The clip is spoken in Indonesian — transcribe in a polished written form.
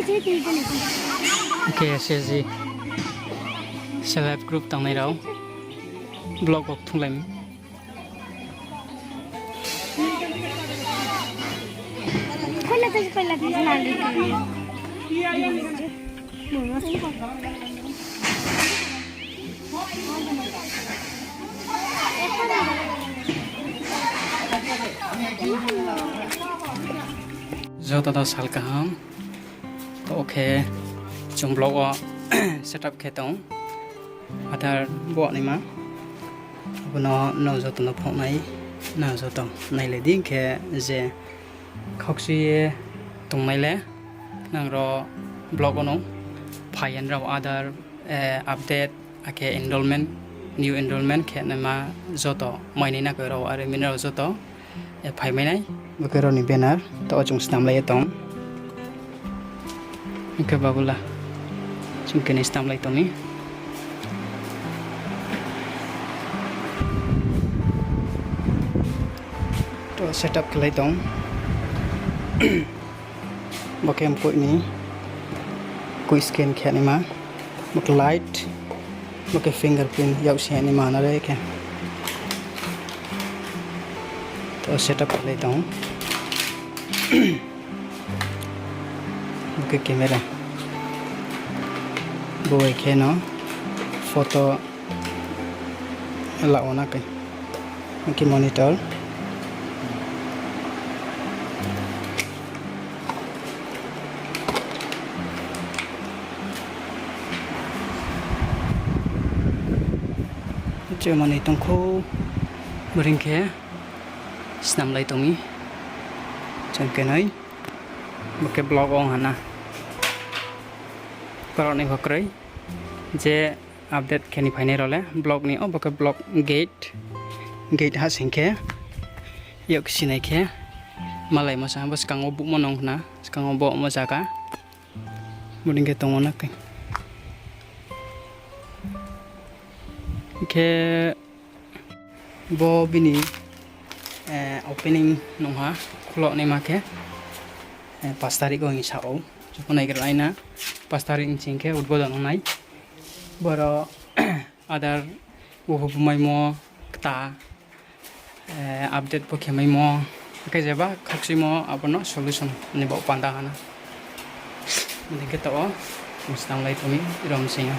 Okay, SSG Celeb Group tang này đâu blog of thung lem Kena tu supaya lagi senang lagi. जो तो साल का हम तो okay chúng blog setup kita ada buat ni mah nó zo to nó phong này nó zo to này là điên ke je khóc suy tung này lẽ nàng ro blog nó phải anh rau other update ake enrollment new enrollment ke này mà zo to mai này na cái rau are min rau zo to phải mai này cái rau ni banner to chung stam lai tong cái bagula chung cái stam lai tong ni to setup cái lai tong bak em koi ni koi scan khe ni ma bak light bak fingerprint yau se ni ma na re ke to setup cái lai tong bak camera boy ke no photo la ona cái monitor chơi mà này tông khô bring kia snam lại tông ý chân cái này một cái blog on hả na kalau này hoặc đấy je update cái này phải này rồi blog này một cái blog gate hát sinh kia yêu cái này kia mà lại mà sao bớt càng ngô bụng mà nong na càng ngô bộ mà sao cả bring cái tông nó cái ke bo bini opening nong ha khulo ni ma ke 5 tarik go ngi sao jopon nai ger laina 5 tarik ching ke udbodon nai boro other wo mai mo ta update pokhe mai mo ke jeba khaksi mo abono solution ni bo panda hana ni ke to mustam lai tumi rom singa